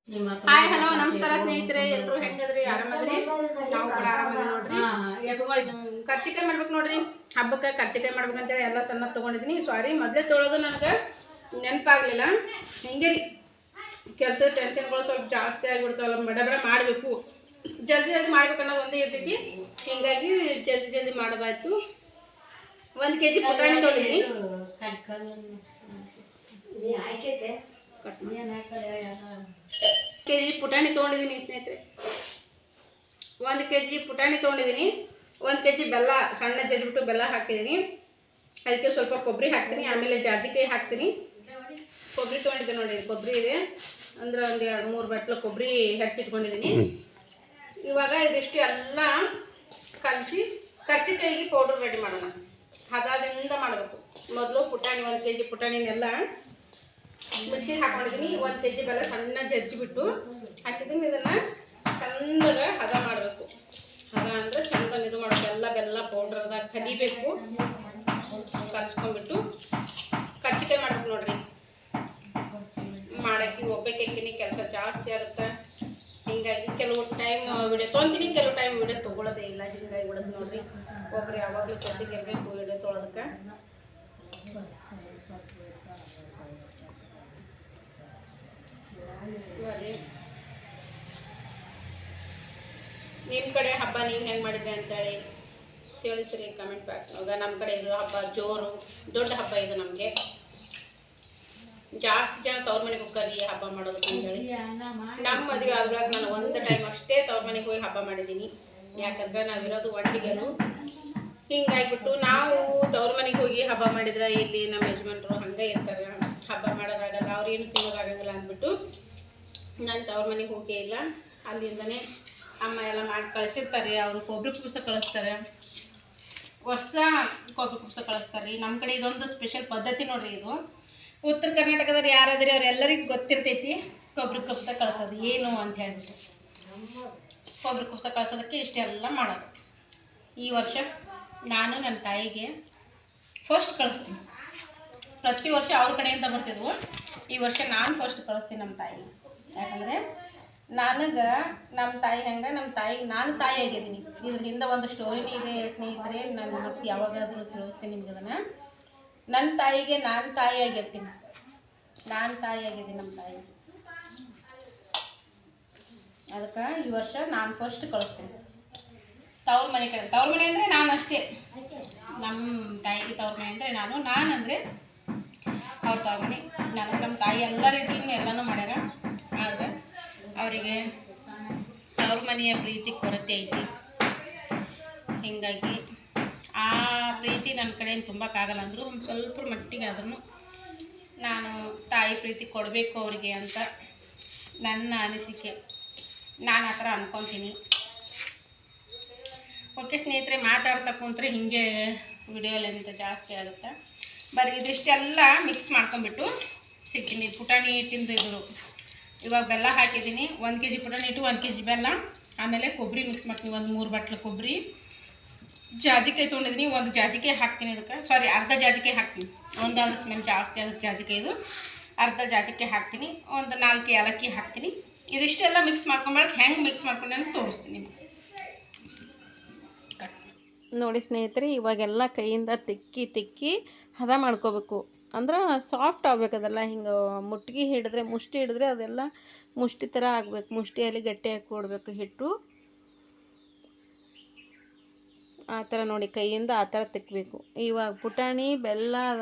Hi hello ನಮಸ್ಕಾರ ಸ್ನೇಹಿತರೆ, ಎಲ್ಲರೂ ಹೆಂಗದ್ರಿ? ಆರಾಮದ್ರಿ? ನಾವು ಕೂಡ ಆರಾಮದ್ರಿ ನೋಡ್ರಿ. ಕರ್ಚಿಕಾಯಿ ಮಾಡ್ಬೇಕು ನೋಡ್ರಿ. ಹಬ್ಬಕ್ಕೆ ಕರ್ಚಿಕಾಯಿ ಮಾಡ್ಬೇಕಂತೇಳಿ ಎಲ್ಲ ಸಣ್ಣ ತೊಗೊಂಡಿದ್ದೀನಿ. ಸಾರಿ, ಮೊದಲೇ ತೊಳೋದು ನನಗೆ ನೆನಪಾಗಲಿಲ್ಲ. ಹಿಂಗೆ ರೀ, ಕೆಲಸದ ಟೆನ್ಷನ್ಗಳು ಸ್ವಲ್ಪ ಜಾಸ್ತಿ ಆಗಿಬಿಡ್ತಾವಲ್ಲ, ಬಡ ಬಡ ಮಾಡಬೇಕು, ಜಲ್ದಿ ಜಲ್ದಿ ಮಾಡ್ಬೇಕು ಅನ್ನೋದು ಒಂದೇ ಇರ್ತೈತಿ. ಹಿಂಗಾಗಿ ಜಲ್ದಿ ಜಲ್ದಿ ಮಾಡೋದಾಯ್ತು. 1 kg ಪುಟಾಣಿ ತೊಗೊಂಡಿದ್ದೀನಿ. ಕೆಜಿ ಪುಟಾಣಿ ತೊಗೊಂಡಿದ್ದೀನಿ ಸ್ನೇಹಿತರೆ. 1 kg ಪುಟಾಣಿ ತೊಗೊಂಡಿದ್ದೀನಿ. 1 kg ಬೆಲ್ಲ ಸಣ್ಣ ಜಜ್ಜಿಬಿಟ್ಟು ಬೆಲ್ಲ ಹಾಕ್ತಿದ್ದೀನಿ. ಅದಕ್ಕೆ ಸ್ವಲ್ಪ ಕೊಬ್ಬರಿ ಹಾಕ್ತೀನಿ, ಆಮೇಲೆ ಜಾಜಿಕಾಯಿ ಹಾಕ್ತೀನಿ. ಕೊಬ್ಬರಿ ತೊಗೊಂಡಿದ್ದೆ ನೋಡಿ, ಕೊಬ್ಬರಿ ಇದೆ ಅಂದ್ರೆ ಒಂದು 2-3 ಬಟ್ಲು ಕೊಬ್ಬರಿ ಹೆಚ್ಚಿಟ್ಕೊಂಡಿದ್ದೀನಿ. ಇವಾಗ ಇದಿಷ್ಟು ಎಲ್ಲ ಕಲಸಿ ಕರ್ಚಿಕಾಯಿಗೆ ಪೌಡ್ರ್ ರೆಡಿ ಮಾಡೋಣ. ಹದದಿಂದ ಮಾಡಬೇಕು. ಮೊದಲು ಪುಟಾಣಿ 1 kg ಪುಟಾಣಿನೆಲ್ಲ ಮಿಕ್ಸಿಗೆ ಹಾಕೊಂಡಿದ್ದೀನಿ. 1 kg ಬೆಲ್ಲ ಸಣ್ಣ ಜಜ್ಜಿಬಿಟ್ಟು ಹಾಕಿದ್ದೀನಿ. ಇದನ್ನು ಚಂದಾಗ ಹದ ಮಾಡಬೇಕು. ಹದ ಅಂದರೆ ಚಂದ ಇದು ಮಾಡಬೇಕು. ಎಲ್ಲ ಬೆಲ್ಲ ಪೌಡ್ರದಾಗ ಕಲಿಬೇಕು. ಕಲಿಸ್ಕೊಂಡ್ಬಿಟ್ಟು ಕರ್ಚಿಕಾಯಿ ಮಾಡ್ಬೇಕು ನೋಡ್ರಿ. ಮಾಡೋಕ್ಕೆ ಒಬ್ಬಾಕಿನಿ ಕೆಲಸ ಜಾಸ್ತಿ ಆಗುತ್ತೆ. ಹಿಂಗಾಗಿ ಕೆಲವು ಟೈಮ್ ವಿಡಿಯೋ ತೊಗೊತೀನಿ, ಕೆಲವು ಟೈಮ್ ವಿಡಿಯೋ ತೊಗೊಳ್ಳೋದೇ ಇಲ್ಲ. ಹಿಂಗಾಗಿ ಬಿಡೋದು ನೋಡ್ರಿ. ಒಬ್ರು ಯಾವಾಗಲೂ ಜೊತೆಗಿರಬೇಕು ವಿಡಿಯೋ ತೊಗೊಳೋದಕ್ಕೆ. ನಿಮ್ಮ ಕಡೆ ಹಬ್ಬ ನೀವು ಹೆಂಗೆ ಮಾಡಿದ್ರಿ ಅಂತೇಳಿ ತಿಳಿಸ್ರಿ ಕಮೆಂಟ್ ಬಾಕ್ಸ್ನಾಗ. ನಮ್ಮ ಕಡೆ ಇದು ಹಬ್ಬ ಜೋರು, ದೊಡ್ಡ ಹಬ್ಬ ಇದು ನಮಗೆ. ಜಾಸ್ತಿ ಜನ ತವ್ರ ಮನೆಗೆ ಹೋಗ್ತಾರೆ ಈ ಹಬ್ಬ ಮಾಡೋದು ಅಂತೇಳಿ. ನಮ್ಮ ಮದುವೆ ಆದ್ರಾಗ ನಾನು ಒಂದು ಟೈಮ್ ಅಷ್ಟೇ ತವ್ರ ಮನೆಗೆ ಹೋಗಿ ಹಬ್ಬ ಮಾಡಿದ್ದೀನಿ. ಯಾಕಂದ್ರೆ ನಾವಿರೋದು ಒಂಟಿಗೆನು. ಹಿಂಗಾಗಿಬಿಟ್ಟು ನಾವು ತವ್ರ ಮನೆಗೆ ಹೋಗಿ ಹಬ್ಬ ಮಾಡಿದ್ರೆ ಇಲ್ಲಿ ನಮ್ಮ ಯಜಮಾನ್ರು ಹಂಗೆ ಇರ್ತಾರೆ, ಹಬ್ಬ ಮಾಡೋದಾಗಲ್ಲ, ಅವ್ರೇನು ತಿನ್ನೋದಾಗಂಗಿಲ್ಲ ಅಂದ್ಬಿಟ್ಟು ನಾನು ತವ್ರ ಮನೆಗೆ ಹೋಗೇ ಇಲ್ಲ. ಅಲ್ಲಿಂದನೇ ಅಮ್ಮ ಎಲ್ಲ ಮಾಡಿ ಕಳಿಸಿರ್ತಾರೆ. ಅವರು ಕೊಬ್ಬರಿ ಕುಬ್ಸ ಕಳಿಸ್ತಾರೆ, ವರ್ಷ ಕೊಬ್ಬರಿ ಕುಬ್ಸ ಕಳಿಸ್ತಾರೆ. ನಮ್ಮ ಕಡೆ ಇದೊಂದು ಸ್ಪೆಷಲ್ ಪದ್ಧತಿ ನೋಡ್ರಿ. ಇದು ಉತ್ತರ ಕರ್ನಾಟಕದವ್ರು ಯಾರಾದ್ರಿ ಅವ್ರೆಲ್ಲರಿಗೂ ಗೊತ್ತಿರ್ತೈತಿ ಕೊಬ್ಬರಿ ಕುಬ್ಸ ಕಳಿಸೋದು ಏನು ಅಂತ ಹೇಳ್ಬಿಟ್ಟು. ಕೊಬ್ಬರಿ ಕುಬ್ಸ ಕಳಿಸೋದಕ್ಕೆ ಇಷ್ಟೆಲ್ಲ ಮಾಡೋದು. ಈ ವರ್ಷ ನಾನು ನನ್ನ ತಾಯಿಗೆ ಫಸ್ಟ್ ಕಳಿಸ್ತೀನಿ. ಪ್ರತಿ ವರ್ಷ ಅವ್ರ ಕಡೆಯಿಂದ ಬರ್ತಿದ್ವು. ಈ ವರ್ಷ ನಾನು ಫಸ್ಟ್ ಕಳಿಸ್ತೀನಿ ನಮ್ಮ ತಾಯಿಗೆ. ಯಾಕಂದರೆ ನನಗೆ ನಮ್ಮ ತಾಯಿ ಹೆಂಗೆ, ನಮ್ಮ ತಾಯಿಗೆ ನಾನು ತಾಯಿ ಆಗಿದ್ದೀನಿ. ಇದ್ರ ಹಿಂದೆ ಒಂದು ಸ್ಟೋರಿನೇ ಇದೆ ಸ್ನೇಹಿತರೆ. ನಾನು ಮತ್ತೆ ಯಾವಾಗಾದರೂ ತಿಳಿಸ್ತೀನಿ ನಿಮ್ಗೆ ಅದನ್ನು. ನನ್ನ ತಾಯಿಗೆ ನಾನು ತಾಯಿ ಆಗಿರ್ತೀನಿ. ನಾನು ತಾಯಿ ಆಗಿದ್ದೀನಿ ನಮ್ಮ ತಾಯಿ. ಅದಕ್ಕೆ ಈ ವರ್ಷ ನಾನು ಫಸ್ಟ್ ಕಳಿಸ್ತೀನಿ ತವ್ರ ಮನೆ ಕಡೆ. ತವ್ರ ಮನೆ ಅಂದರೆ ನಾನು ಅಷ್ಟೇ. ನಮ್ಮ ತಾಯಿಗೆ ತವ್ರ ಮನೆ ಅಂದರೆ ನಾನು ಅಂದರೆ ಅವ್ರ ತವ್ರ ಮನೆ. ನನಗೆ ನಮ್ಮ ತಾಯಿ ಎಲ್ಲ ರೀತಿಯಿಂದ ಎಲ್ಲನೂ ಮಾಡ್ಯಾರ. ಆದರೆ ಅವರಿಗೆ ತವ್ರ ಮನೆಯ ಪ್ರೀತಿ ಕೊರತೆ ಐತಿ. ಹೀಗಾಗಿ ಆ ಪ್ರೀತಿ ನನ್ನ ಕಡೆಯಿಂದ ತುಂಬಕ್ಕಾಗಲ್ಲ ಅಂದರೂ ಒಂದು ಸ್ವಲ್ಪ ಮಟ್ಟಿಗೆ ಆದ್ರೂ ನಾನು ತಾಯಿ ಪ್ರೀತಿ ಕೊಡಬೇಕು ಅವರಿಗೆ ಅಂತ ನನ್ನ ಅನಿಸಿಕೆ. ನಾನು ಆ ಥರ ಅಂದ್ಕೊತೀನಿ. ಓಕೆ ಸ್ನೇಹಿತರೆ, ಮಾತಾಡ್ತಾ ಕುಂತ್ರೆ ಹೀಗೆ ವಿಡಿಯೋ ಲೆಂತ್ ಜಾಸ್ತಿ ಆಗುತ್ತೆ. ಬರೀ ಇದಿಷ್ಟೆಲ್ಲ ಮಿಕ್ಸ್ ಮಾಡ್ಕೊಂಬಿಟ್ಟು ಸಿಗ್ತೀನಿ. ಪುಟಾಣಿ ಹಿಟ್ಟಿಂದು ಇದ್ರು ಇವಾಗ ಬೆಲ್ಲ ಹಾಕಿದ್ದೀನಿ. 1 kg ಪುಟಾಣಿ ಹಿಟ್ಟು, 1 kg ಬೆಲ್ಲ, ಆಮೇಲೆ ಕೊಬ್ಬರಿ ಮಿಕ್ಸ್ ಮಾಡ್ತೀನಿ. 1-3 ಬಟ್ಲು ಕೊಬ್ಬರಿ, ಜಾಜಿಕಾಯಿ ತೊಗೊಂಡಿದ್ದೀನಿ. 1 ಜಾಜಿಕಾಯಿ ಹಾಕ್ತೀನಿ ಇದಕ್ಕೆ. ಸಾರಿ, ಅರ್ಧ ಜಾಜಿಕಾಯಿ ಹಾಕ್ತೀನಿ. ಒಂದಾದ್ರೂ ಸ್ಮೆಲ್ ಜಾಸ್ತಿ ಆಗುತ್ತೆ ಜಾಜಿಕಾಯಿದು. ಅರ್ಧ ಜಾಜಿಕಾಯಿ ಹಾಕ್ತೀನಿ. ಒಂದು 4 ಏಲಕ್ಕಿ ಹಾಕ್ತೀನಿ. ಇದಿಷ್ಟೆಲ್ಲ ಮಿಕ್ಸ್ ಮಾಡ್ಕೊಂಬಳಕ್ಕೆ ಹೆಂಗೆ ಮಿಕ್ಸ್ ಮಾಡ್ಕೊಂಡೆ ಅಂತ ತೋರಿಸ್ತೀನಿ ನಿಮಗೆ. ನೋಡಿ ಸ್ನೇಹಿತರೆ, ಇವಾಗೆಲ್ಲ ಕೈಯಿಂದ ತಿಕ್ಕಿ ಹದ ಮಾಡ್ಕೋಬೇಕು. ಅಂದ್ರೆ ಸಾಫ್ಟ್ ಆಗಬೇಕದೆಲ್ಲ. ಹಿಂಗೆ ಮುಷ್ಟಿ ಹಿಡಿದ್ರೆ ಅದೆಲ್ಲ ಮುಷ್ಟಿ ಥರ ಆಗಬೇಕು. ಮುಷ್ಟಿಯಲ್ಲಿ ಗಟ್ಟಿಯಾಗಿ ಕೊಡಬೇಕು ಹಿಟ್ಟು. ಆ ಥರ ನೋಡಿ, ಕೈಯಿಂದ ಆ ಥರ ತಿಕ್ಕಬೇಕು. ಇವಾಗ ಪುಟಾಣಿ ಬೆಲ್ಲ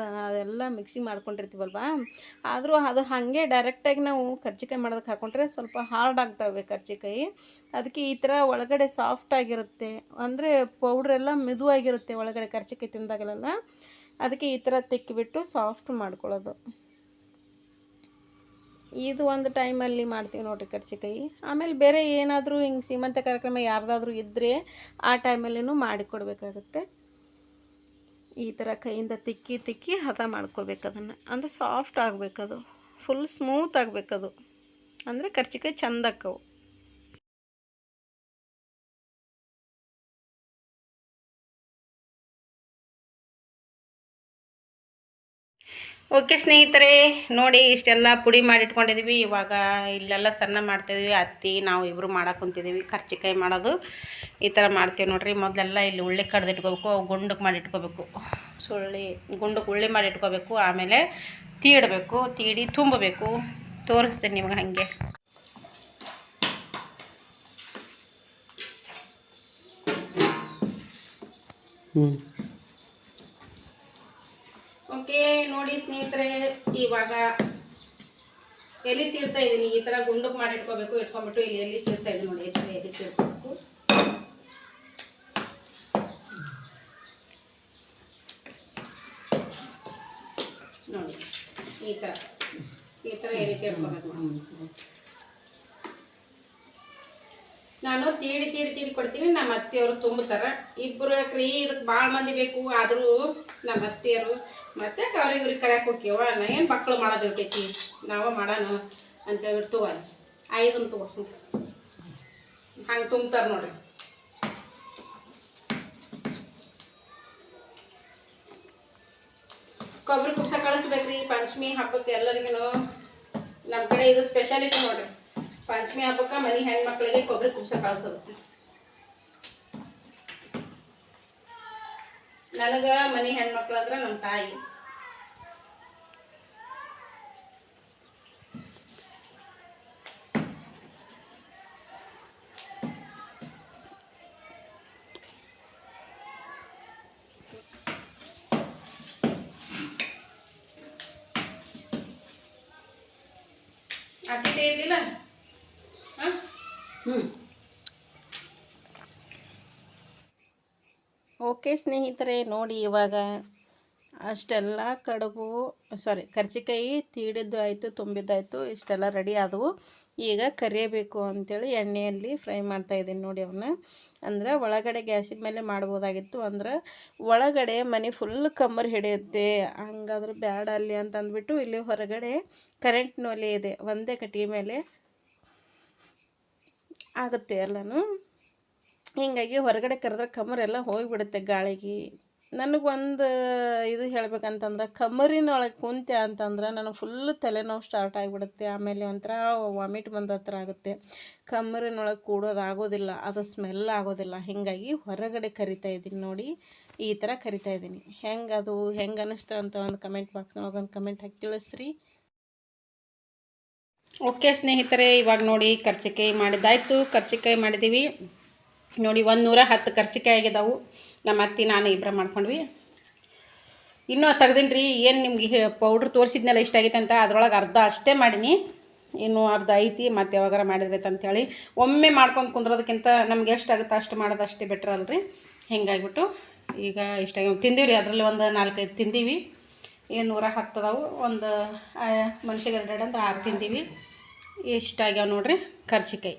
ಅದೆಲ್ಲ ಮಿಕ್ಸಿ ಮಾಡ್ಕೊಂಡಿರ್ತೀವಲ್ವ, ಆದರೂ ಅದು ಹಾಗೆ ಡೈರೆಕ್ಟಾಗಿ ನಾವು ಕರ್ಜಿಕಾಯಿ ಮಾಡೋದಕ್ಕೆ ಹಾಕ್ಕೊಂಡ್ರೆ ಸ್ವಲ್ಪ ಹಾರ್ಡ್ ಆಗ್ತವೆ ಕರ್ಜಿಕಾಯಿ. ಅದಕ್ಕೆ ಈ ಥರ ಒಳಗಡೆ ಸಾಫ್ಟಾಗಿರುತ್ತೆ. ಅಂದರೆ ಪೌಡ್ರೆಲ್ಲ ಮೆದುವಾಗಿರುತ್ತೆ ಒಳಗಡೆ ಕರ್ಜಿಕಾಯಿ ತಿಂದಾಗಲೆಲ್ಲ. ಅದಕ್ಕೆ ಈ ಥರ ತಿಕ್ಕಿಬಿಟ್ಟು ಸಾಫ್ಟ್ ಮಾಡ್ಕೊಳ್ಳೋದು. ಇದು ಒಂದು ಟೈಮಲ್ಲಿ ಮಾಡ್ತೀವಿ ನೋಡಿರಿ ಕರ್ಜಿಕಾಯಿ. ಆಮೇಲೆ ಬೇರೆ ಏನಾದರೂ ಹಿಂಗೆ ಸೀಮಂತ ಕಾರ್ಯಕ್ರಮ ಯಾರ್ದಾದ್ರೂ ಇದ್ದರೆ ಆ ಟೈಮಲ್ಲಿನೂ ಮಾಡಿಕೊಡ್ಬೇಕಾಗುತ್ತೆ. ಈ ಥರ ಕೈಯಿಂದ ತಿಕ್ಕಿ ಹದ ಮಾಡ್ಕೋಬೇಕು ಅದನ್ನು. ಅಂದರೆ ಸಾಫ್ಟ್ ಆಗಬೇಕದು, ಫುಲ್ ಸ್ಮೂತ್ ಆಗಬೇಕದು. ಅಂದರೆ ಕರ್ಜಿಕಾಯಿ ಚಂದ ಆಕ್ಕವು. ಓಕೆ ಸ್ನೇಹಿತರೆ, ನೋಡಿ ಇಷ್ಟೆಲ್ಲ ಪುಡಿ ಮಾಡಿಟ್ಕೊಂಡಿದ್ದೀವಿ. ಇವಾಗ ಇಲ್ಲೆಲ್ಲ ಸಣ್ಣ ಮಾಡ್ತಾಯಿದ್ವಿ. ಅತ್ತಿ ನಾವು ಇಬ್ಬರು ಮಾಡಕ್ಕೆ ಕುಂತಿದ್ದೀವಿ. ಕರ್ಚಿಕಾಯಿ ಮಾಡೋದು ಈ ಥರ ಮಾಡ್ತೀವಿ ನೋಡಿರಿ. ಮೊದಲೆಲ್ಲ ಇಲ್ಲಿ ಉಳ್ಳಿ ಕಡ್ದಿಟ್ಕೋಬೇಕು, ಗುಂಡಕ್ಕೆ ಮಾಡಿಟ್ಕೋಬೇಕು. ಗುಂಡಕ್ಕೆ ಉಳ್ಳಿ ಮಾಡಿಟ್ಕೋಬೇಕು. ಆಮೇಲೆ ತೀಡಬೇಕು, ತೀಡಿ ತುಂಬಬೇಕು. ತೋರಿಸ್ತೀನಿ ನಿಮ್ಗೆ ಹಾಗೆ. ಓಕೆ ನೋಡಿ ಸ್ನೇಹಿತರೆ, ಇವಾಗ ಎಲೆ ತೀಡ್ತಾ ಇದ್ದೀನಿ. ಈ ಥರ ಗುಂಡಕ್ಕೆ ಮಾಡಿ ಇಟ್ಕೊಂಡ್ಬಿಟ್ಟು ಇಲ್ಲಿ ಎಲೆ ತೀಡ್ತಾ ಇದ್ದೀನಿ ನೋಡಿ. ಎಲೆ ತೀಡ್ಕೋಬೇಕು. ನೋಡಿ ಈ ಥರ ಎಲೆ ತೀಡ್ಕೋಬೇಕು. ನಾನು ತೀಡಿ ಕೊಡ್ತೀನಿ. ನಮ್ಮ ಅತ್ತೆಯವರು ತುಂಬುತ್ತಾರೆ. ಇಬ್ಬರು ಯಾಕ್ರಿ, ಇದಕ್ಕೆ ಭಾಳ ಮಂದಿ ಬೇಕು. ಆದರೂ ನಮ್ಮ ಅತ್ತೆಯರು ಮತ್ತೆ ಅವ್ರಿಗೆ ಕರೆಯಕ್ಕೆ ಹೋಗ್ಯವ. ಏನು ಮಕ್ಕಳು ಮಾಡೋದು ಇರ್ತೈತಿ, ನಾವು ಮಾಡೋಣ ಅಂತ ಹೇಳ್ಬಿಟ್ಟು ತಗೋ 5 ತಗೋ. ಹಂಗೆ ತುಂಬ್ತಾರೆ ನೋಡ್ರಿ. ಕೊಬ್ಬರಿ ಕುಬ್ಸ ಕಳಿಸ್ಬೇಕ್ರಿ ಪಂಚಮಿ ಹಬ್ಬಕ್ಕೆ ಎಲ್ಲರಿಗೂ. ನಮ್ಮ ಕಡೆ ಇದು ಸ್ಪೆಷಾಲಿಟಿ ನೋಡ್ರಿ. ಪಂಚಮಿ ಹಬ್ಬಕ್ಕೆ ಮನೆ ಹೆಣ್ಮಕ್ಳಿಗೆ ಕೊಬ್ಬರಿ ಕುಬ್ಸ ಕಳಿಸೋದು. ನನಗೆ ಮನೆ ಹೆಣ್ಮಕ್ಳು ಅಂದ್ರೆ ನಮ್ಮ ತಾಯಿ. ಅಷ್ಟೇ ಇರಲಿಲ್ಲ. ಓಕೆ ಸ್ನೇಹಿತರೆ, ನೋಡಿ ಇವಾಗ ಅಷ್ಟೆಲ್ಲ ಕರ್ಚಿಕಾಯಿ ತೀಡಿದ್ದು ಆಯಿತು, ತುಂಬಿದ್ದಾಯಿತು. ಇಷ್ಟೆಲ್ಲ ರೆಡಿ ಆದವು. ಈಗ ಕರಿಯಬೇಕು ಅಂಥೇಳಿ ಎಣ್ಣೆಯಲ್ಲಿ ಫ್ರೈ ಮಾಡ್ತಾಯಿದ್ದೀನಿ ನೋಡಿ. ಅವನ್ನ ಅಂದರೆ ಒಳಗಡೆ ಗ್ಯಾಸಿನ ಮೇಲೆ ಮಾಡ್ಬೋದಾಗಿತ್ತು. ಅಂದ್ರೆ ಒಳಗಡೆ ಮನೆ ಫುಲ್ ಕಮ್ಮರ್ ಹಿಡಿಯುತ್ತೆ, ಹಂಗಾದ್ರೆ ಬೇಡ ಅಲ್ಲಿ ಅಂತ ಅಂದ್ಬಿಟ್ಟು ಇಲ್ಲಿ ಹೊರಗಡೆ ಕರೆಂಟ್ ಒಲೆ ಇದೆ. ಒಂದೇ ಕಟ್ಟಿಗೆ ಮೇಲೆ ಆಗುತ್ತೆ ಎಲ್ಲನೂ. ಹೀಗಾಗಿ ಹೊರಗಡೆ ಕರೆದ್ರೆ ಕಮ್ಮರೆಲ್ಲ ಹೋಗಿಬಿಡುತ್ತೆ ಗಾಳಿಗೆ. ನನಗೊಂದು ಇದು ಹೇಳ್ಬೇಕಂತಂದ್ರೆ, ಕಮ್ಮರಿನೊಳಗೆ ಕುಂತೆ ಅಂತಂದ್ರೆ ನನಗೆ ಫುಲ್ ತಲೆನೋವು ಸ್ಟಾರ್ಟ್ ಆಗಿಬಿಡುತ್ತೆ. ಆಮೇಲೆ ಒಂಥರ ವಾಮಿಟ್ ಬಂದ ಥರ ಆಗುತ್ತೆ. ಕಮ್ಮರಿನೊಳಗೆ ಕೂಡೋದಾಗೋದಿಲ್ಲ, ಅದು ಸ್ಮೆಲ್ ಆಗೋದಿಲ್ಲ. ಹೀಗಾಗಿ ಹೊರಗಡೆ ಕರಿತಾ ಇದ್ದೀನಿ ನೋಡಿ. ಈ ಥರ ಕರಿತಾ ಇದ್ದೀನಿ. ಹೆಂಗೆ ಅನ್ನಿಸ್ತು ಅಂತ ಒಂದು ಕಮೆಂಟ್ ಬಾಕ್ಸ್ನೊಳಗೆ ಒಂದು ಕಮೆಂಟ್ ಹಾಕಿ ತಿಳಿಸ್ರಿ. ಓಕೆ ಸ್ನೇಹಿತರೆ, ಇವಾಗ ನೋಡಿ ಕರ್ಚಿಕಾಯಿ ಮಾಡಿದ್ದಾಯಿತು. ಕರ್ಚಿಕಾಯಿ ಮಾಡಿದ್ದೀವಿ ನೋಡಿ. 110 ಕರ್ಚಿಕಾಯಿ ಆಗಿದ್ದಾವೆ. ನಮ್ಮ ಅತ್ತಿ ನಾನು ಇಬ್ಬರು ಮಾಡ್ಕೊಂಡ್ವಿ. ಇನ್ನೂ ತೆಗ್ದೀನಿ ರೀ. ಏನು ನಿಮ್ಗೆ ಪೌಡ್ರ್ ತೋರಿಸಿದ್ನೆಲ್ಲ ಇಷ್ಟ ಆಗೈತೆ ಅಂತ ಅದ್ರೊಳಗೆ ಅರ್ಧ ಅಷ್ಟೇ ಮಾಡೀನಿ. ಇನ್ನೂ ಅರ್ಧ ಐತಿ, ಮತ್ತು ಯಾವಾಗಾರ ಮಾಡಿದ್ರೈತೆ ಅಂಥೇಳಿ. ಒಮ್ಮೆ ಮಾಡ್ಕೊಂಡು ಕುಂದ್ರೋದಕ್ಕಿಂತ ನಮ್ಗೆ ಎಷ್ಟಾಗುತ್ತೆ ಅಷ್ಟು ಮಾಡೋದು ಅಷ್ಟೇ ಬೆಟ್ರ್ ಅಲ್ರಿ. ಹಿಂಗಾಗಿಬಿಟ್ಟು ಈಗ ಇಷ್ಟಾಗಿ ತಿಂದೀವಿ ರೀ. ಅದರಲ್ಲಿ ಒಂದು 4-5 ತಿಂದೀವಿ. 110 ಅದಾವು. ಒಂದು ಮನುಷ್ಯಗೆ 2 ಅಂದ್ರೆ 6 ತಿಂದೀವಿ. ಇಷ್ಟಾಗ್ಯಾವ ನೋಡ್ರಿ ಕರ್ಚಿಕಾಯಿ.